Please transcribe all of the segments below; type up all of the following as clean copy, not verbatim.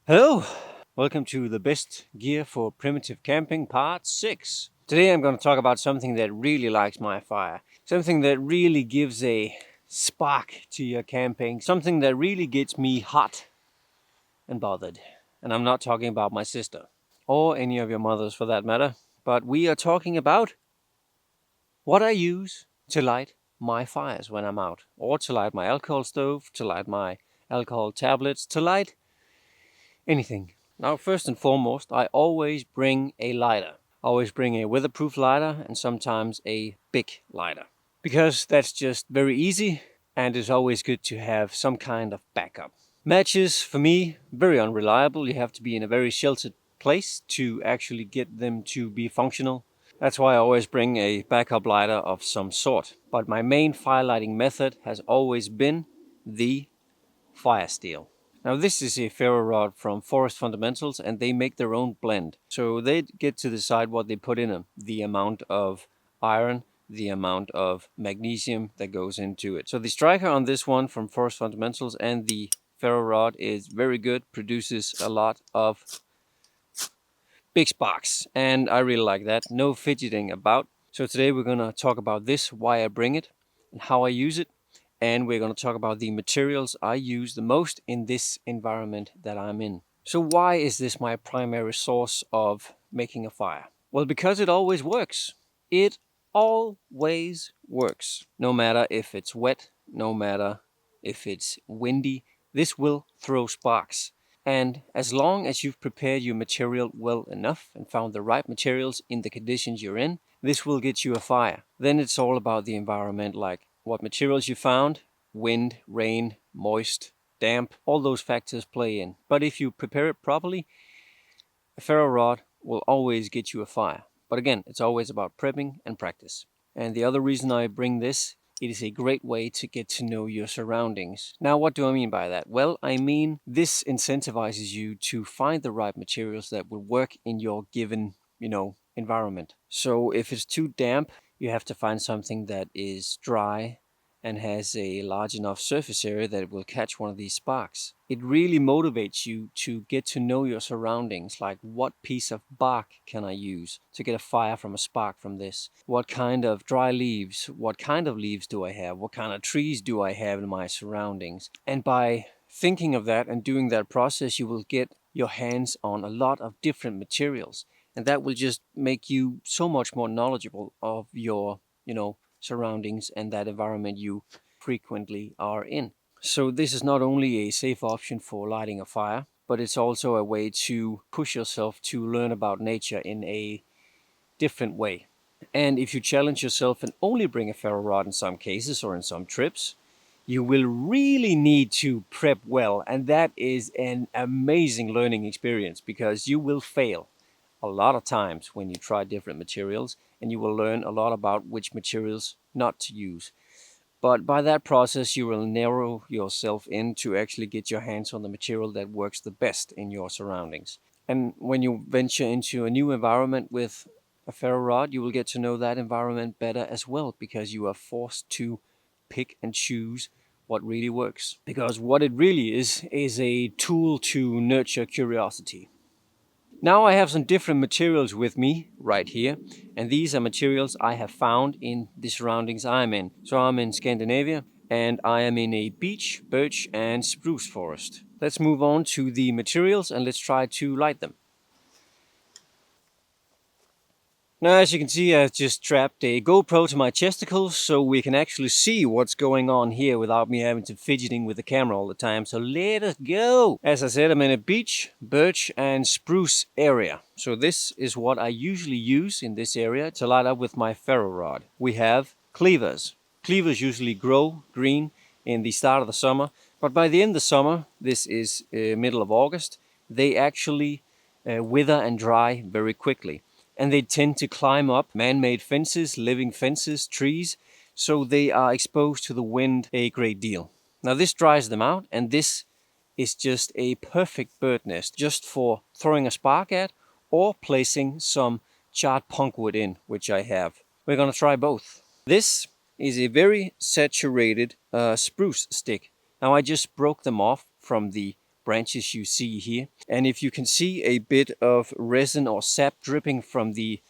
Hello, welcome to the best gear for primitive camping part 6. Today I'm going to talk about something that really likes my fire, something that really gives a spark to your camping, something that really gets me hot and bothered. And I'm not talking about my sister, or any of your mothers for that matter, but we are talking about what I use to light my fires when I'm out, or to light my alcohol stove, to light my alcohol tablets, to light anything. Now, first and foremost, I always bring a lighter. I always bring a weatherproof lighter and sometimes a big lighter. Because that's just very easy and it's always good to have some kind of backup. Matches, for me, very unreliable. You have to be in a very sheltered place to actually get them to be functional. That's why I always bring a backup lighter of some sort. But my main fire lighting method has always been the fire steel. Now this is a ferro rod from Forest Fundamentals and they make their own blend. So they get to decide what they put in them, the amount of iron, the amount of magnesium that goes into it. So the striker on this one from Forest Fundamentals and the ferro rod is very good, produces a lot of big sparks, and I really like that. No fidgeting about. So today we're going to talk about this, why I bring it and how I use it, and we're going to talk about the materials I use the most in this environment that I'm in. So why is this my primary source of making a fire? Well, because it always works. It always works. No matter if it's wet, no matter if it's windy, this will throw sparks. And as long as you've prepared your material well enough and found the right materials in the conditions you're in, this will get you a fire. Then it's all about the environment, like what materials you found, wind, rain, moist, damp, all those factors play in. But if you prepare it properly, a ferro rod will always get you a fire. But again, it's always about prepping and practice. And the other reason I bring this, it is a great way to get to know your surroundings. Now, what do I mean by that? Well, I mean this incentivizes you to find the right materials that will work in your given, environment. So if it's too damp, you have to find something that is dry and has a large enough surface area that it will catch one of these sparks. It really motivates you to get to know your surroundings, like what piece of bark can I use to get a fire from a spark from this? What kind of dry leaves, what kind of leaves do I have? What kind of trees do I have in my surroundings? And by thinking of that and doing that process, you will get your hands on a lot of different materials. And that will just make you so much more knowledgeable of your, surroundings and that environment you frequently are in. So this is not only a safe option for lighting a fire, but it's also a way to push yourself to learn about nature in a different way. And if you challenge yourself and only bring a ferro rod in some cases or in some trips, you will really need to prep well. And that is an amazing learning experience because you will fail a lot of times when you try different materials, and you will learn a lot about which materials not to use. But by that process, you will narrow yourself in to actually get your hands on the material that works the best in your surroundings. And when you venture into a new environment with a ferro rod, you will get to know that environment better as well because you are forced to pick and choose what really works. Because what it really is a tool to nurture curiosity. Now I have some different materials with me right here, and these are materials I have found in the surroundings I'm in. So I'm in Scandinavia, and I am in a beech, birch, and spruce forest. Let's move on to the materials and let's try to light them. Now, as you can see, I've just strapped a GoPro to my chesticles so we can actually see what's going on here without me having to fidgeting with the camera all the time. So let us go! As I said, I'm in a beech, birch and spruce area. So this is what I usually use in this area to light up with my ferro rod. We have cleavers. Cleavers usually grow green in the start of the summer, but by the end of the summer, this is middle of August, they actually wither and dry very quickly. And they tend to climb up man-made fences, living fences, trees, so they are exposed to the wind a great deal. Now this dries them out, and this is just a perfect bird nest, just for throwing a spark at or placing some charred punkwood in, which I have. We're going to try both. This is a very saturated spruce stick. Now I just broke them off from the branches you see here. And if you can see a bit of resin or sap dripping from the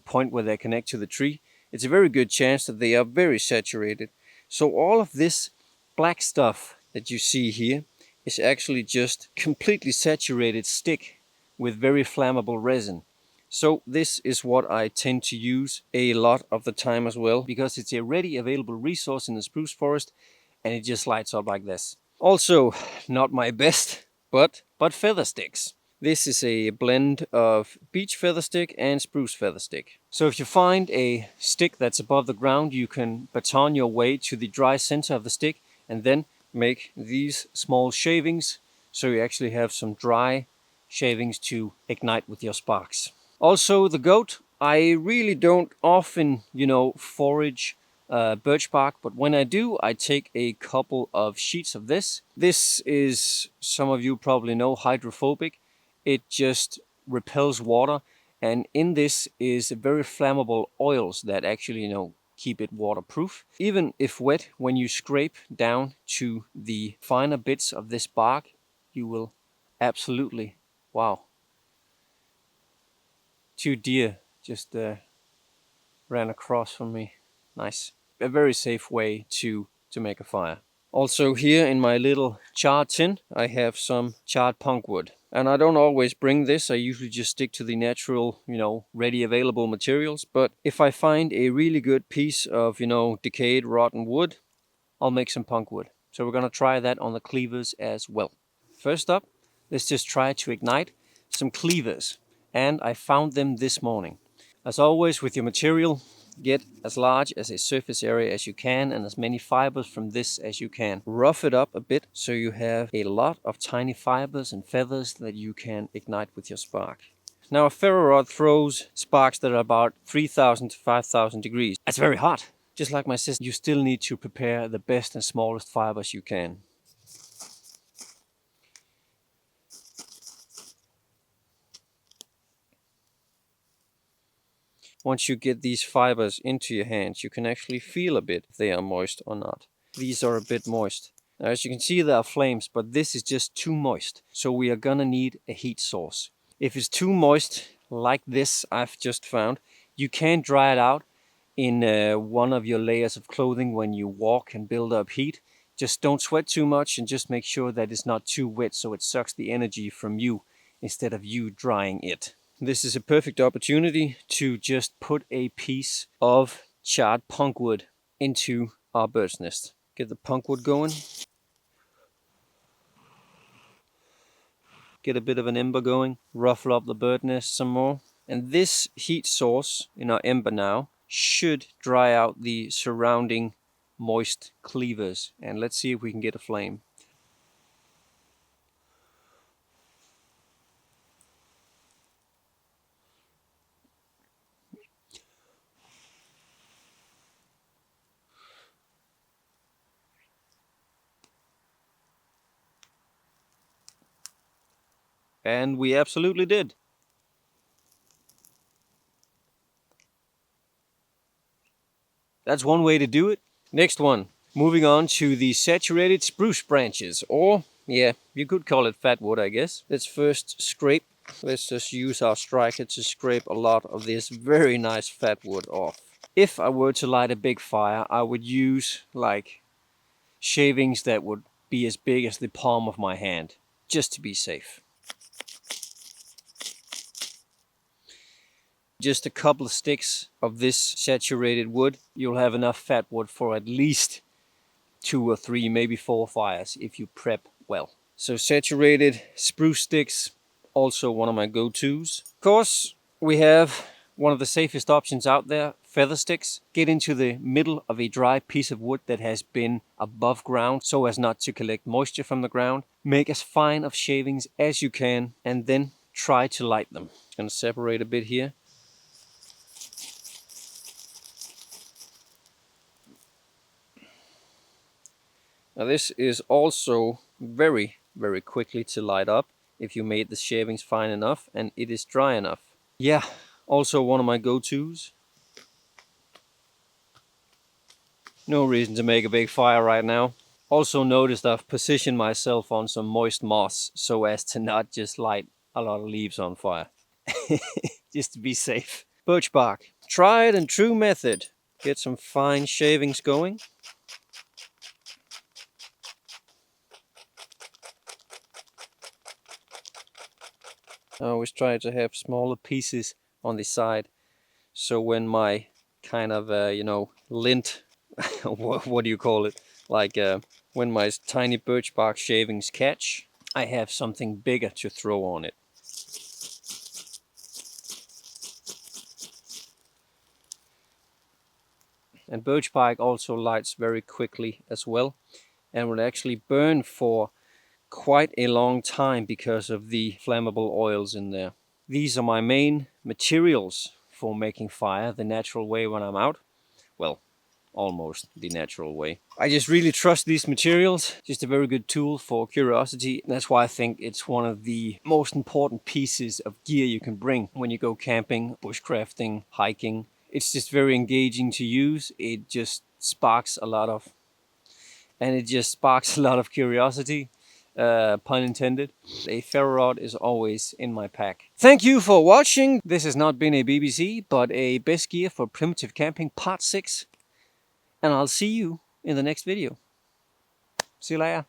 point where they connect to the tree, it's a very good chance that they are very saturated. So all of this black stuff that you see here is actually just completely saturated stick with very flammable resin. So this is what I tend to use a lot of the time as well, because it's a ready available resource in the spruce forest and it just lights up like this. Also, not my best, but feather sticks. This is a blend of beech feather stick and spruce feather stick. So if you find a stick that's above the ground, you can baton your way to the dry center of the stick and then make these small shavings, so you actually have some dry shavings to ignite with your sparks. Also, the goat, I really don't often, forage birch bark, but when I do, I take a couple of sheets of this. This is, some of you probably know, hydrophobic. It just repels water, and in this is very flammable oils that actually, keep it waterproof. Even if wet, when you scrape down to the finer bits of this bark, you will absolutely, wow. 2 deer just ran across from me. Nice. A very safe way to make a fire. Also here in my little charred tin, I have some charred punkwood. And I don't always bring this, I usually just stick to the natural, ready available materials. But if I find a really good piece of, decayed rotten wood, I'll make some punkwood. So we're gonna try that on the cleavers as well. First up, let's just try to ignite some cleavers. And I found them this morning. As always with your material, get as large as a surface area as you can and as many fibers from this as you can. Rough it up a bit so you have a lot of tiny fibers and feathers that you can ignite with your spark. Now a ferro rod throws sparks that are about 3,000 to 5,000 degrees. That's very hot. Just like my sister, you still need to prepare the best and smallest fibers you can. Once you get these fibers into your hands, you can actually feel a bit if they are moist or not. These are a bit moist. Now, as you can see, there are flames, but this is just too moist. So we are gonna need a heat source. If it's too moist, like this I've just found, you can dry it out in one of your layers of clothing when you walk and build up heat. Just don't sweat too much and just make sure that it's not too wet so it sucks the energy from you instead of you drying it. This is a perfect opportunity to just put a piece of charred punkwood into our bird's nest. Get the punkwood going. Get a bit of an ember going. Ruffle up the bird nest some more. And this heat source in our ember now should dry out the surrounding moist cleavers. And let's see if we can get a flame. And we absolutely did. That's one way to do it. Next one, moving on to the saturated spruce branches, or yeah, you could call it fatwood, I guess. Let's first scrape. Let's just use our striker to scrape a lot of this very nice fatwood off. If I were to light a big fire, I would use like shavings that would be as big as the palm of my hand, just to be safe. Just a couple of sticks of this saturated wood, you'll have enough fat wood for at least 2 or 3, maybe 4 fires if you prep well. So saturated spruce sticks, also one of my go-tos. Of course, we have one of the safest options out there, feather sticks. Get into the middle of a dry piece of wood that has been above ground so as not to collect moisture from the ground. Make as fine of shavings as you can and then try to light them. I'm going to separate a bit here. Now this is also very, very quickly to light up if you made the shavings fine enough and it is dry enough. Yeah, also one of my go-tos. No reason to make a big fire right now. Also noticed I've positioned myself on some moist moss so as to not just light a lot of leaves on fire. Just to be safe. Birch bark. Tried and true method. Get some fine shavings going. I always try to have smaller pieces on the side, so when my kind of, lint, what do you call it? Like when my tiny birch bark shavings catch, I have something bigger to throw on it. And birch bark also lights very quickly as well, and will actually burn for quite a long time because of the flammable oils in there. These are my main materials for making fire the natural way when I'm out. Well, almost the natural way. I just really trust these materials. Just a very good tool for curiosity. That's why I think it's one of the most important pieces of gear you can bring when you go camping, bushcrafting, hiking. It's just very engaging to use. It just sparks a lot of curiosity. Pun intended. A ferro rod is always in my pack. Thank you for watching. This has not been a BBC, but a best gear for primitive camping part 6. And I'll see you in the next video. See you later.